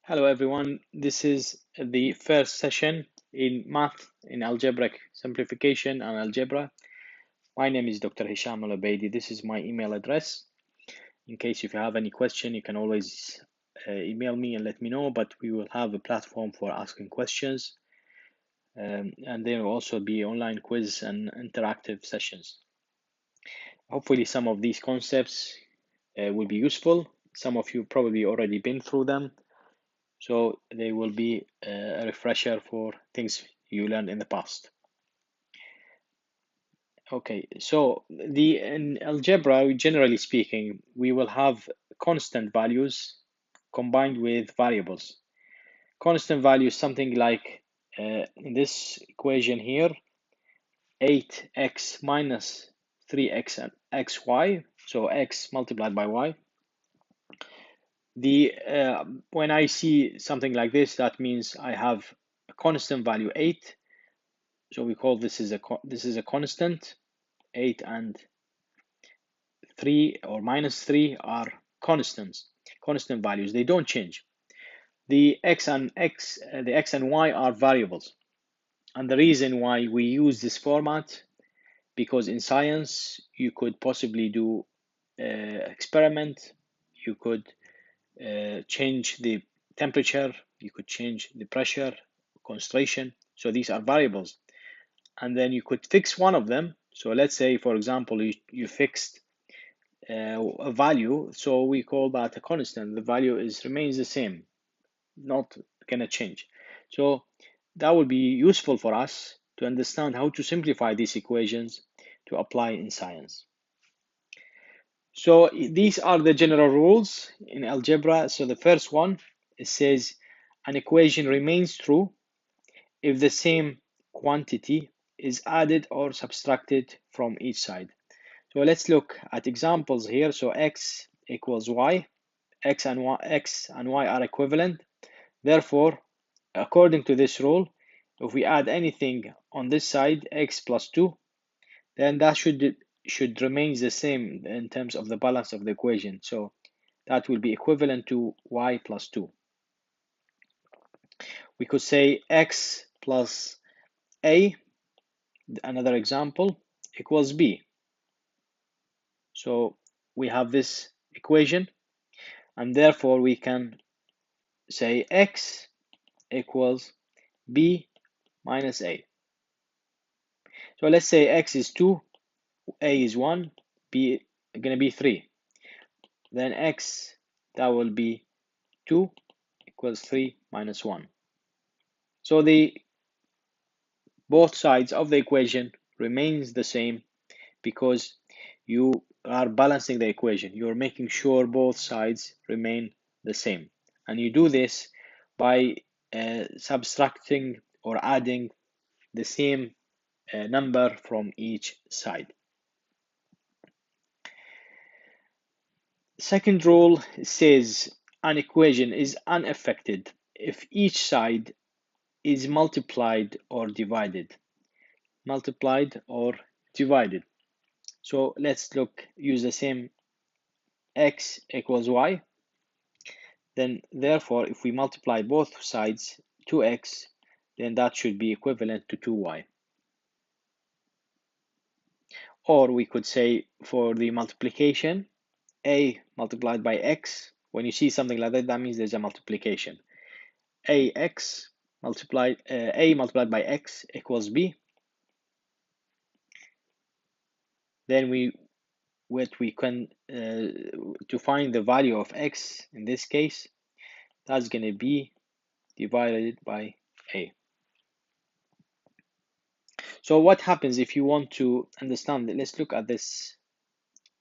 Hello everyone, this is the first session in math in algebraic simplification and algebra. My name is Dr. Hisham Al-Ubaidi. This is my email address. In case if you have any question, you can always email me and let me know, but we will have a platform for asking questions. And there will also be online quiz and interactive sessions. Hopefully some of these concepts will be useful. Some of you probably already been through them. So they will be a refresher for things you learned in the past. Okay, so in algebra, generally speaking, we will have constant values combined with variables. Constant value is something like in this equation here, 8x minus 3x and xy, so x multiplied by y. When I see something like this, that means I have a constant value 8. So we call this is a constant. 8 and 3 or minus 3 are constant values. They don't change. The x and y are variables. And the reason why we use this format, because in science you could possibly do experiment, you could change the temperature, you could change the pressure, concentration. So these are variables. And then you could fix one of them. So let's say, for example, you fixed a value, so we call that a constant. The value remains the same, not gonna change. So that will be useful for us to understand how to simplify these equations to apply in science. So these are the general rules in algebra. So the first one, it says an equation remains true if the same quantity is added or subtracted from each side. So let's look at examples here. So x equals y, x and y are equivalent. Therefore, according to this rule, if we add anything on this side, x plus 2, then that should remain the same in terms of the balance of the equation. So that will be equivalent to y plus 2. We could say x plus a, another example, equals b. So we have this equation, and therefore we can say x equals b minus a. So let's say x is 2, a is 1, b is going to be 3. Then x, that will be 2 equals 3 minus 1. So both sides of the equation remains the same because you are balancing the equation. You're making sure both sides remain the same. And you do this by subtracting or adding the same number from each side. Second rule says an equation is unaffected if each side is multiplied or divided. So let's use the same x equals y. Then therefore, if we multiply both sides 2x, then that should be equivalent to 2y. Or we could say for the multiplication, a multiplied by x. When you see something like that, that means there's a multiplication. A multiplied by x equals b. Then we can to find the value of x in this case, that's going to be divided by a. So what happens if you want to understand it? Let's look at this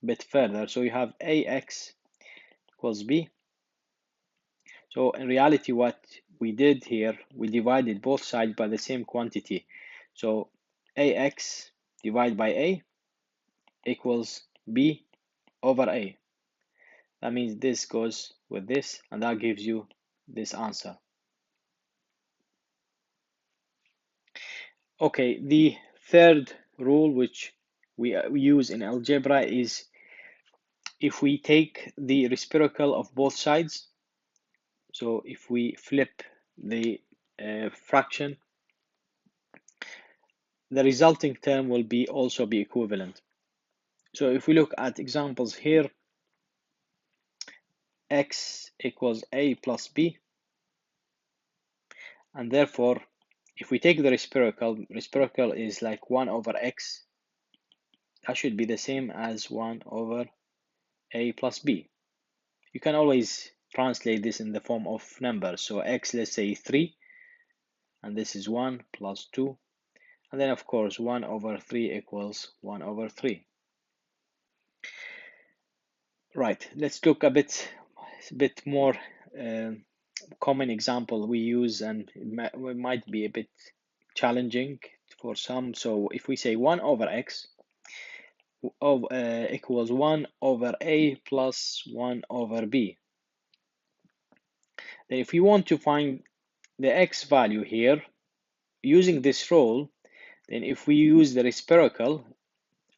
a bit further. So you have ax equals b. So in reality, what we did here, we divided both sides by the same quantity. So ax divided by a equals b over a. That means this goes with this, and that gives you this answer. Okay, the third rule which we use in algebra is if we take the reciprocal of both sides. So if we flip the fraction, the resulting term will be also be equivalent. So if we look at examples here, x equals a plus b, and therefore if we take the reciprocal is like 1 over x, that should be the same as 1 over a plus b. You can always translate this in the form of numbers. So x, let's say 3, and this is 1 plus 2, and then of course 1 over 3 equals 1 over 3. Right, let's look a bit more common example we use, and it might be a bit challenging for some. So if we say 1 over x equals 1 over a plus 1 over b, then if we want to find the x value here using this rule, then if we use the reciprocal,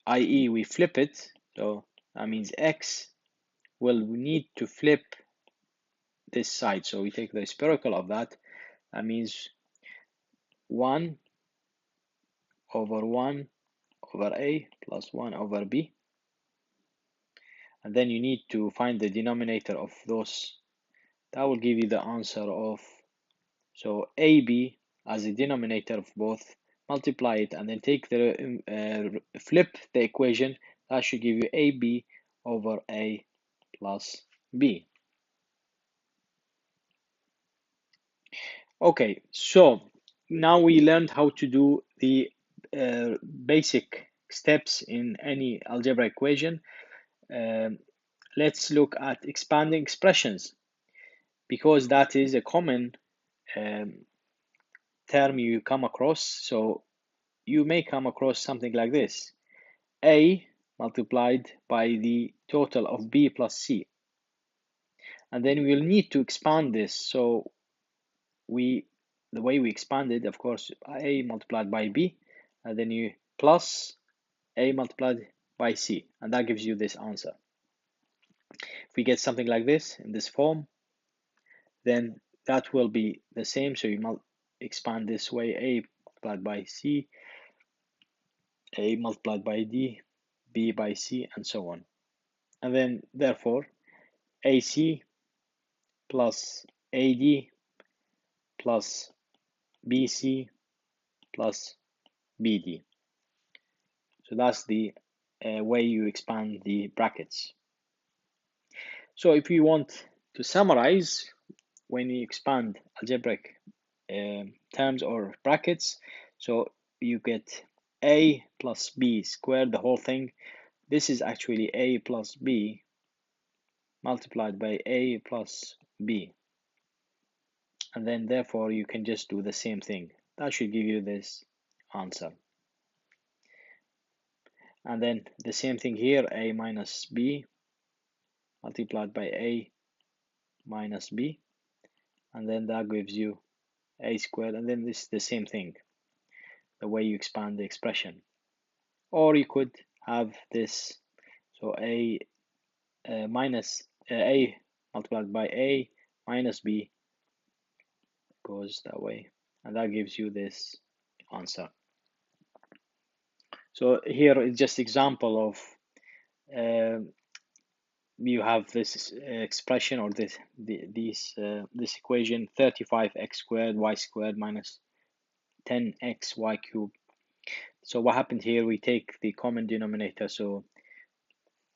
i.e. we flip it, so that means x will need to flip this side. So we take the reciprocal of that, that means 1 over 1 over a plus 1 over b, and then you need to find the denominator of those. That will give you the answer of, so ab as the denominator of both, multiply it, and then take the flip the equation. That should give you ab over a plus b. Okay, so now we learned how to do the basic steps in any algebraic equation. Let's look at expanding expressions, because that is a common term you come across. So you may come across something like this: a multiplied by the total of b plus c, and then we'll need to expand this. So the way we expand it, of course, a multiplied by b, and then you plus a multiplied by c, and that gives you this answer. If we get something like this in this form, then that will be the same. So you expand this way: a multiplied by c, a multiplied by d, b by c, and so on. And then therefore ac plus ad plus bc plus bd. So that's the way you expand the brackets. So if you want to summarize, when you expand algebraic terms or brackets, so you get a plus b squared, the whole thing. This is actually a plus b multiplied by a plus b, and then therefore you can just do the same thing. That should give you this answer. And then the same thing here: a minus b multiplied by a minus b, and then that gives you a squared, and then this is the same thing, the way you expand the expression. Or you could have this, so a minus a multiplied by a minus b goes that way, and that gives you this answer. So here is just example of you have this expression, or this equation: 35x squared y squared minus 10x y cubed. So what happened here, we take the common denominator, so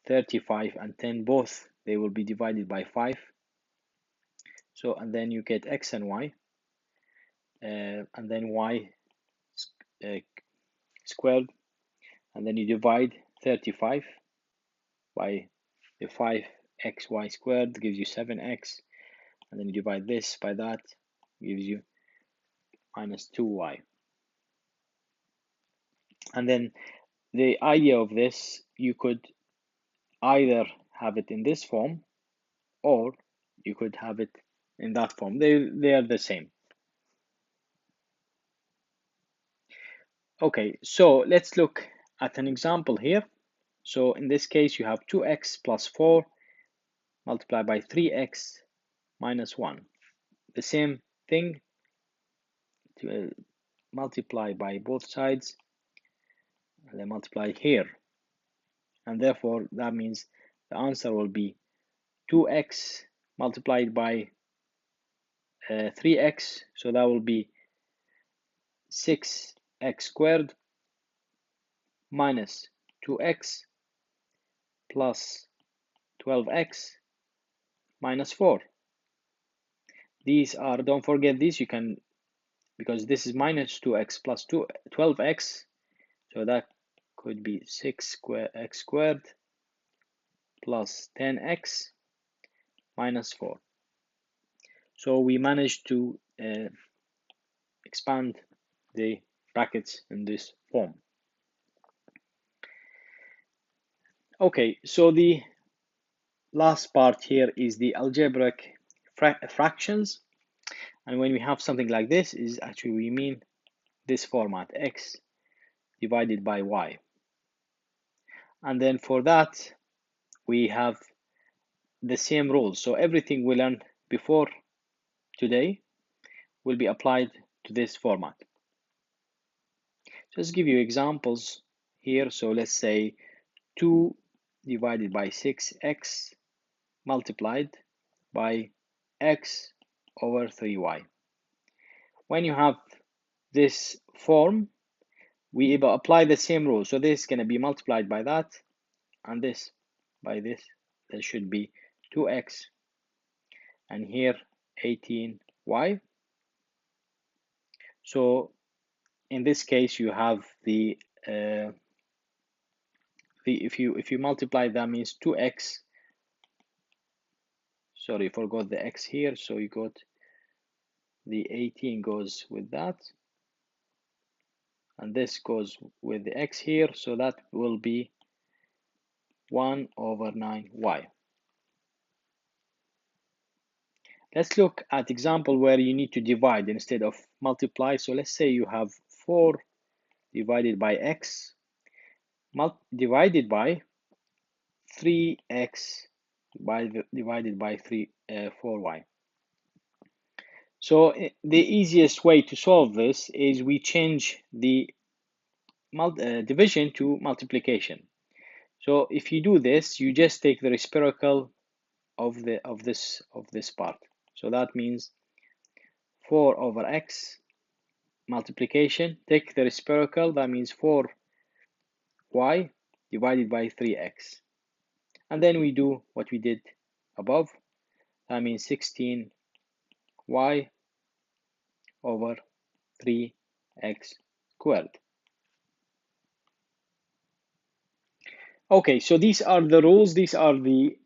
35 and 10 both, they will be divided by 5. So, and then you get x and y, and then y squared, and then you divide 35 by the 5xy squared, gives you 7x, and then you divide this by that, gives you minus 2y. And then the idea of this, you could either have it in this form, or you could have it in that form. They are the same. Okay, so let's look at an example here. So in this case, you have 2x plus 4 multiplied by 3x minus 1. the same thing to multiply by both sides, and then multiply here, and therefore that means the answer will be 2x multiplied by 3x, so that will be 6x squared minus 2x plus 12x minus 4. These are, don't forget these, you can, because this is minus 2x plus 12x, so that could be 6x squared plus 10x minus 4. So we managed to expand the brackets in this form. Okay, so the last part here is the algebraic fractions, and when we have something like this, is actually we mean this format, x divided by y. And then for that we have the same rules, so everything we learned before today will be applied to this format. Just give you examples here. So let's say 2 divided by 6x multiplied by x over 3y. When you have this form, we apply the same rule. So this is going to be multiplied by that, and this by this. That should be 2x, and here 18y. So in this case, you have if you multiply, that means 2x. Sorry, forgot the x here. So you got the 18 goes with that, and this goes with the x here. So that will be 1 over 9y. Let's look at example where you need to divide instead of multiply. So let's say you have 4 divided by x divided by 3x divided by 4y. So the easiest way to solve this is we change the division to multiplication. So if you do this, you just take the reciprocal of this part. So that means 4 over x multiplication, take the reciprocal, that means 4y divided by 3x. And then we do what we did above, that means 16y over 3x squared. Okay, so these are the rules, these are the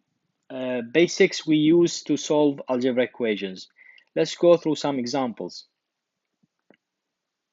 basics we use to solve algebraic equations. Let's go through some examples.